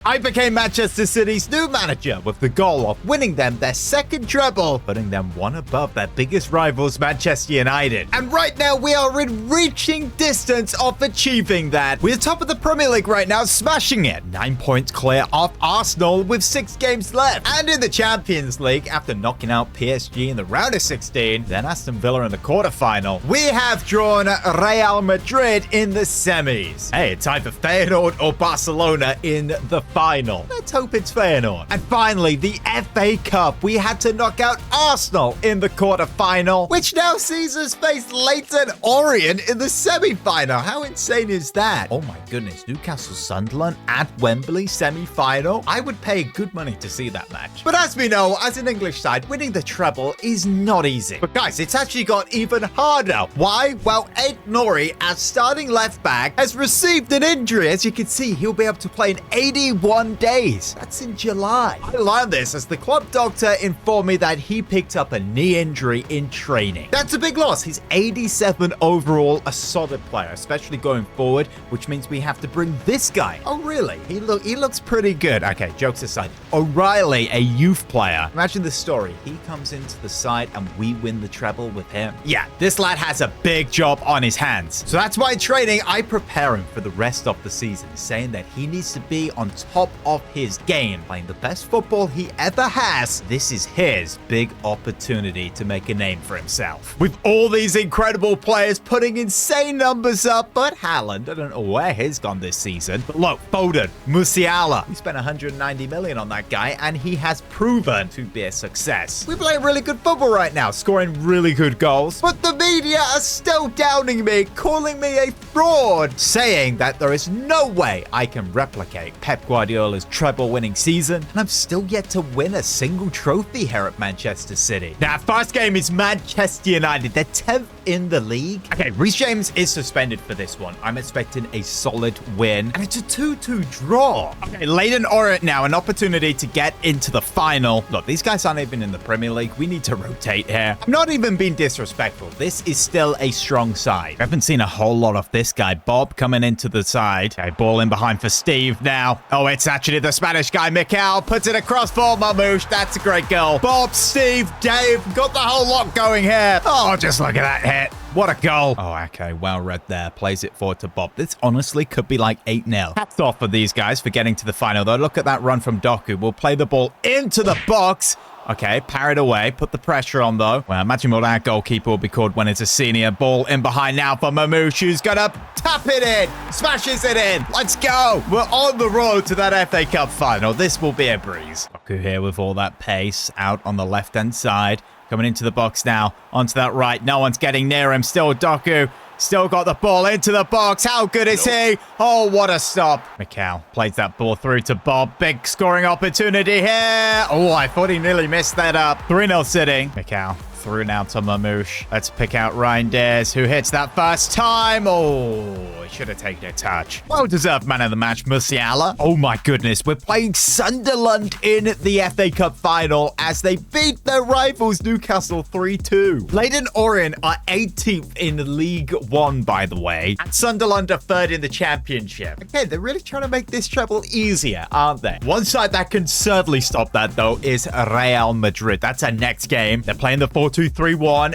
I became Manchester City's new manager with the goal of winning them their second treble, putting them one above their biggest rivals, Manchester United. And right now, we are in reaching distance of achieving that. We're top of the Premier League right now, smashing it. 9 points clear off Arsenal with 6 games left. And in the Champions League, after knocking out PSG in the round of 16, then Aston Villa in the quarterfinal, we have drawn Real Madrid in the semis. Hey, it's either Feyenoord or Barcelona in the final. Let's hope it's Feyenoord. And finally, the FA Cup. We had to knock out Arsenal in the quarterfinal, which now sees us face Leyton Orient in the semi-final. How insane is that? Oh my goodness, Newcastle Sunderland at Wembley semi-final. I would pay good money to see that match. But as we know, as an English side, winning the treble is not easy. But guys, it's actually got even harder. Why? Well, Ed Nori, as starting left back, has received an injury. As you can see, he'll be able to play in 81 days. That's in July. I learned this as the club doctor informed me that he picked up a knee injury in training. That's a big loss. He's 87 overall, a solid player, especially going forward, which means we have to bring this guy. Oh, really? He looks pretty good. Okay, jokes aside. O'Reilly, a youth player. Imagine the story. He comes into the side and we win the treble with him. Yeah, this lad has a big job on his hands. So that's why in training, I prepare him for the rest of the season, saying that he needs to be on top of his game, playing the best football he ever has. This is his big opportunity to make a name for himself. With all these incredible players putting insane numbers up, but Haaland, I don't know where he's gone this season. But look, Foden, Musiala, we spent 190 million on that guy, and he has proven to be a success. We're playing really good football right now, scoring really good goals, but the media are still downing me, calling me a fraud, saying that there is no way I can replicate Pep Guardiola's treble-winning season, and I'm still yet to win a single trophy here at Manchester City. Now, first game is Manchester United. They're 10th in the league. Okay, Reece James is suspended for this one. I'm expecting a solid win, and it's a 2-2 draw. Okay, Leyton Orient now, an opportunity to get into the final. Look, these guys aren't even in the Premier League. We need to rotate here. I'm not even being disrespectful. This is still a strong side. I haven't seen a whole lot of this guy. Bob coming into the side. Okay, ball in behind for Steve now. Oh, it's actually the Spanish guy, Mikel, puts it across for Mamouche. That's a great goal. Bob, Steve, Dave, got the whole lot going here. Oh, just look at that hit. What a goal. Oh, okay. Well read there. Plays it forward to Bob. This honestly could be like 8-0. Hats off for these guys for getting to the final, though. Look at that run from Doku. We'll play the ball into the box. Okay, parried away. Put the pressure on, though. Well, imagine what our goalkeeper will be called when it's a senior. Ball in behind now for Mamouche, who's going to tap it in. Smashes it in. Let's go. We're on the road to that FA Cup final. This will be a breeze. Doku here with all that pace out on the left-hand side. Coming into the box now. Onto that right. No one's getting near him. Still Doku. Still got the ball into the box. How good is he? Oh, what a stop. Mikel plays that ball through to Bob. Big scoring opportunity here. Oh, I thought he nearly messed that up. 3-0 City. Mikel through now to Mamouche. Let's pick out Ryan Dares, who hits that first time. Oh, he should have taken a touch. Well-deserved man of the match, Musiala. Oh my goodness, we're playing Sunderland in the FA Cup final as they beat their rivals Newcastle 3-2. Leyton Orient are 18th in League One, by the way, and Sunderland are 3rd in the Championship. Okay, they're really trying to make this treble easier, aren't they? One side that can certainly stop that, though, is Real Madrid. That's our next game. They're playing the 4-2-3-1.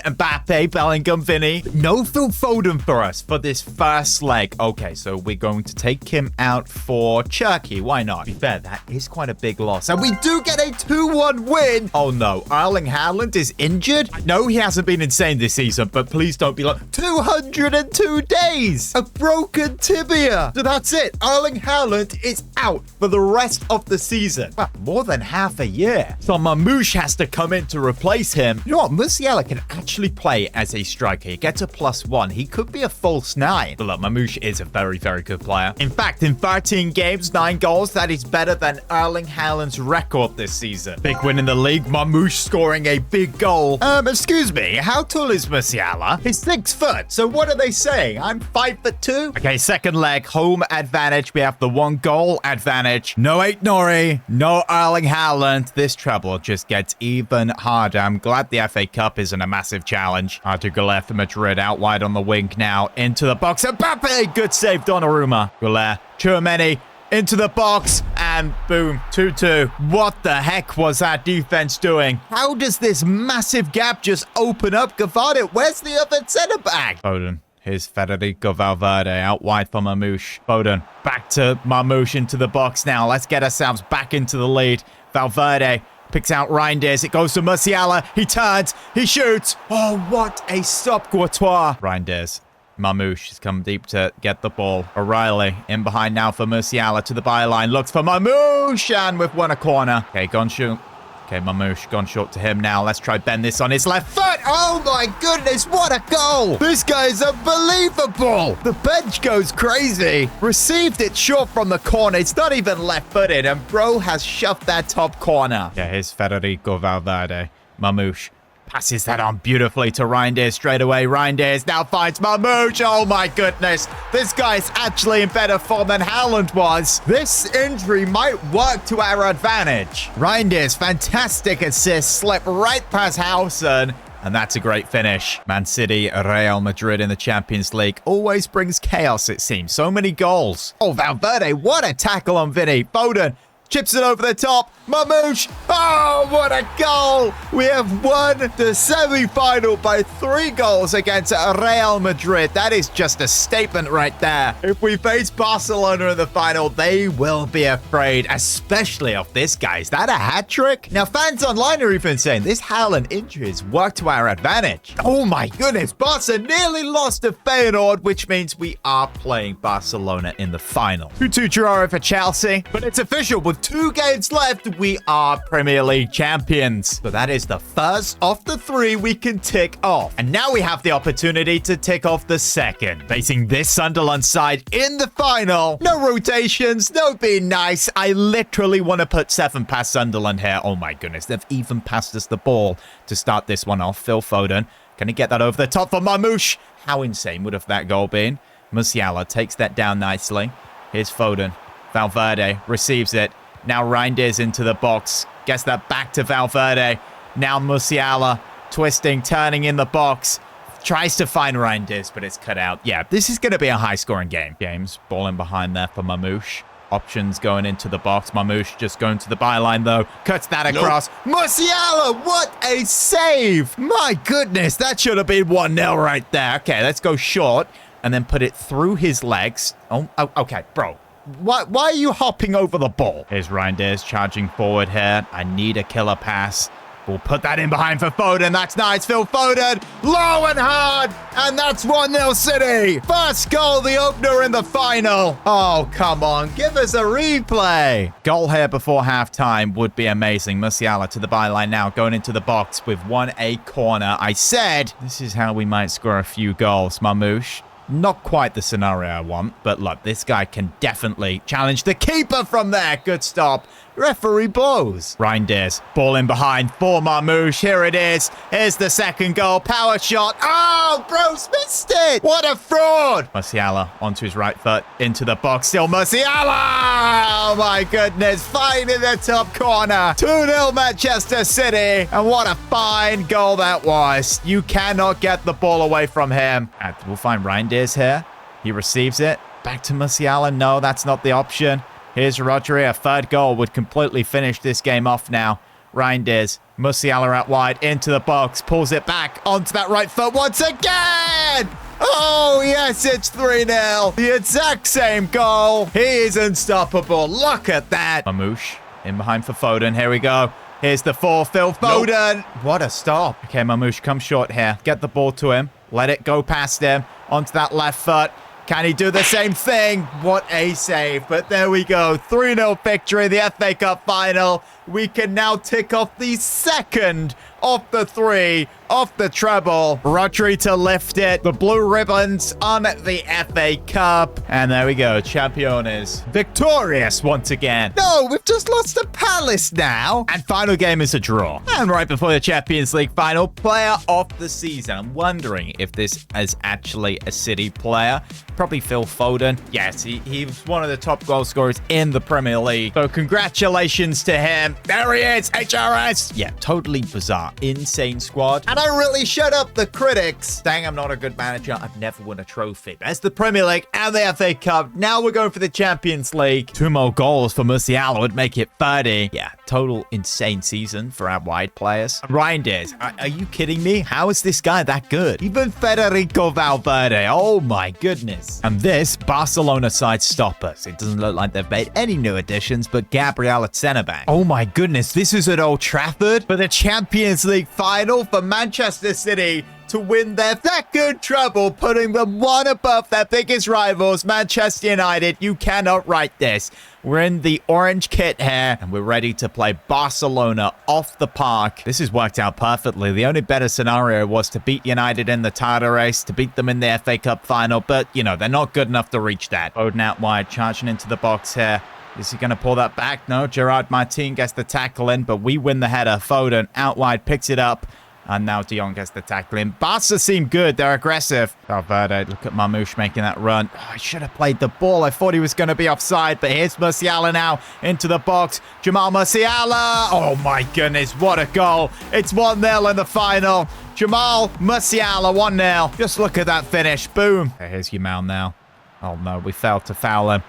Mbappe, Bellingham, Vinny. No Phil Foden for us for this first leg. Okay, so we're going to take him out for Turkey. Why not? To be fair, that is quite a big loss. And we do get a 2-1 win. Oh no, Erling Haaland is injured. I know he hasn't been insane this season, but please don't be like 202 days. A broken tibia. So that's it. Erling Haaland is out for the rest of the season. Well, more than half a year. So Mamouche has to come in to replace him. You know what? Musiala can actually play as a striker. He gets a +1. He could be a false 9. But look, Mamouche is a very, very good player. In fact, in 13 games, 9 goals, that is better than Erling Haaland's record this season. Big win in the league. Mamouche scoring a big goal. Excuse me, how tall is Musiala? He's 6 foot. So what are they saying? I'm 5'2"? Okay, second leg, home advantage. We have the 1 goal advantage. No Ait Nori, no Erling Haaland. This treble just gets even harder. I'm glad the FA Cup isn't a massive challenge. Artur Güler for Madrid out wide on the wing now. Into the box. Mbappe! Good save, Donnarumma. Güler. Tchouameni. into the box, and boom, 2-2. What the heck was that defense doing? How does this massive gap just open up? Gavard, where's the other center back? Foden. Here's Federico Valverde out wide for Marmoush. Foden back to Marmoush into the box now. Let's get ourselves back into the lead. Valverde picks out Reinders. It goes to Musiala. He turns. He shoots. Oh, what a stop, Courtois. Reinders. Marmoush has come deep to get the ball. O'Reilly in behind now for Musiala to the byline. Looks for Marmoush, and we've won a corner. Okay, gone short. Okay, Marmoush gone short to him now. Let's try bend this on his left foot. Oh my goodness, what a goal. This guy is unbelievable. The bench goes crazy. Received it short from the corner. It's not even left-footed, and bro has shoved that top corner. Yeah, here's Federico Valverde. Marmoush passes that on beautifully to Reinders straight away. Reinders now finds Marmoush. Oh my goodness. This guy's actually in better form than Haaland was. This injury might work to our advantage. Reinders, fantastic assist. Slipped right past Hausen. And that's a great finish. Man City, Real Madrid in the Champions League always brings chaos, it seems. So many goals. Oh, Valverde, what a tackle on Vinny. Foden chips it over the top. Marmoush. Oh, what a goal. We have won the semi-final by 3 goals against Real Madrid. That is just a statement right there. If we face Barcelona in the final, they will be afraid, especially of this guy. Is that a hat trick? Now, fans online are even saying this Haaland injury has worked to our advantage. Oh my goodness. Barca nearly lost to Feyenoord, which means we are playing Barcelona in the final. 2-2 draw for Chelsea, but it's official. With 2 games left, we are Premier League champions. So that is the first of the 3 we can tick off. And now we have the opportunity to tick off the second. Facing this Sunderland side in the final. No rotations, no being nice. I literally want to put 7 past Sunderland here. Oh my goodness, they've even passed us the ball to start this one off. Phil Foden. Can he get that over the top for Marmoush? How insane would have that goal been? Musiala takes that down nicely. Here's Foden. Valverde receives it. Now Reinders into the box. Gets that back to Valverde. Now Musiala twisting, turning in the box. Tries to find Reinders, but it's cut out. Yeah, this is going to be a high-scoring game. James balling behind there for Marmoush. Options going into the box. Marmoush just going to the byline, though. Cuts that across. Nope. Musiala, what a save. My goodness, that should have been 1-0 right there. Okay, let's go short and then put it through his legs. Oh, okay, bro. Why are you hopping over the ball? Here's Reinders charging forward here. I need a killer pass. We'll put that in behind for Foden. That's nice. Phil Foden. Low and hard. And that's 1-0 City. First goal, the opener in the final. Oh, come on. Give us a replay. Goal here before halftime would be amazing. Musiala to the byline now. Going into the box with 1-a corner. I said this is how we might score a few goals. Marmoush. Not quite the scenario I want, but look, this guy can definitely challenge the keeper from there. Good stop. Referee blows. Reinders, ball in behind for Marmoush. Here it is. Here's the second goal. Power shot. Oh, bro's missed it. What a fraud. Musiala onto his right foot. Into the box. Still Musiala. Oh, my goodness. Fine in the top corner. 2-0 Manchester City. And what a fine goal that was. You cannot get the ball away from him. And we'll find Reinders here. He receives it. Back to Musiala. No, that's not the option. Here's Rodri. A third goal would completely finish this game off now. Reinders. Musiala out wide. Into the box. Pulls it back onto that right foot once again. Oh, yes, it's 3-0. The exact same goal. He is unstoppable. Look at that. Marmoush in behind for Foden. Here we go. Here's the 4. Phil Foden. Nope. What a stop. Okay, Marmoush, come short here. Get the ball to him. Let it go past him. Onto that left foot. Can he do the same thing? What a save. But there we go. 3-0 victory, the FA Cup final. We can now tick off the second of the 3 of the treble. Rodri to lift it. The blue ribbons on the FA Cup. And there we go. Champions victorious once again. No, we've just lost to Palace now. And final game is a draw. And right before the Champions League final, player of the season. I'm wondering if this is actually a City player. Probably Phil Foden. Yes, he was one of the top goal scorers in the Premier League. So congratulations to him. There he is, HRS. Yeah, totally bizarre. Insane squad. And I really shut up the critics saying I'm not a good manager. I've never won a trophy. There's the Premier League and the FA Cup. Now we're going for the Champions League. 2 more goals for Musiala would make it 30. Yeah, total insane season for our wide players. Reinders, are you kidding me? How is this guy that good? Even Federico Valverde. Oh my goodness. And this Barcelona side stoppers. It doesn't look like they've made any new additions, but Gabriel at centre back. Oh my goodness, this is at Old Trafford for the Champions League final for Manchester City to win their second treble, putting them one above their biggest rivals, Manchester United. You cannot write this. We're in the orange kit here, and we're ready to play Barcelona off the park. This has worked out perfectly. The only better scenario was to beat United in the title race, to beat them in the FA Cup final, but, you know, they're not good enough to reach that. Foden out wide, charging into the box here. Is he going to pull that back? No, Gerard Martin gets the tackle in, but we win the header. Foden out wide, picks it up. And now De Jong gets the tackle in. Barca seem good. They're aggressive. Valverde, look at Marmoush making that run. Oh, I should have played the ball. I thought he was going to be offside, but here's Musiala now into the box. Jamal Musiala. Oh, my goodness. What a goal. It's 1-0 in the final. Jamal Musiala, 1-0. Just look at that finish. Boom. Here's Jamal now. Oh, no. We failed to foul him.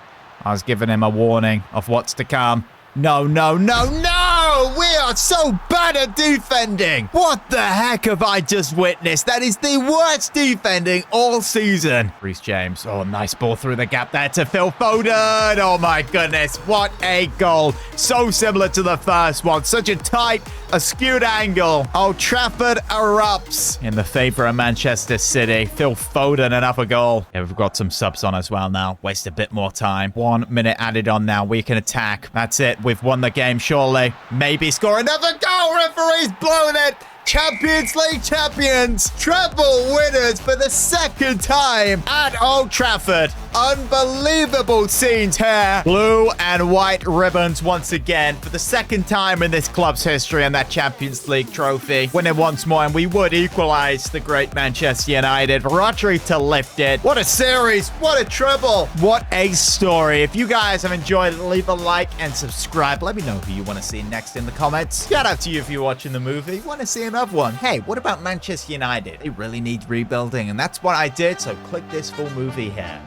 I was giving him a warning of what's to come. No, no, no, no! We are so bad at defending! What the heck have I just witnessed? That is the worst defending all season. Reece James. Oh, nice ball through the gap there to Phil Foden. Oh my goodness, what a goal. So similar to the first one. Such a tight, skewed angle. Old Trafford erupts in the favor of Manchester City. Phil Foden, another goal. Yeah, we've got some subs on as well now. Waste a bit more time. 1 minute added on now. We can attack. That's it. We've won the game, surely. Maybe score another goal. Referee's blown it. Champions League champions. Treble winners for the second time at Old Trafford. Unbelievable scenes here. Blue and white ribbons once again for the second time in this club's history, and that Champions League trophy. Win it once more and we would equalize the great Manchester United. Rodri to lift it. What a series. What a treble. What a story. If you guys have enjoyed it, leave a like and subscribe. Let me know who you want to see next in the comments. Shout out to you if you're watching the movie. Want to see another one? Hey, what about Manchester United? They really need rebuilding, and that's what I did, so click this full movie here.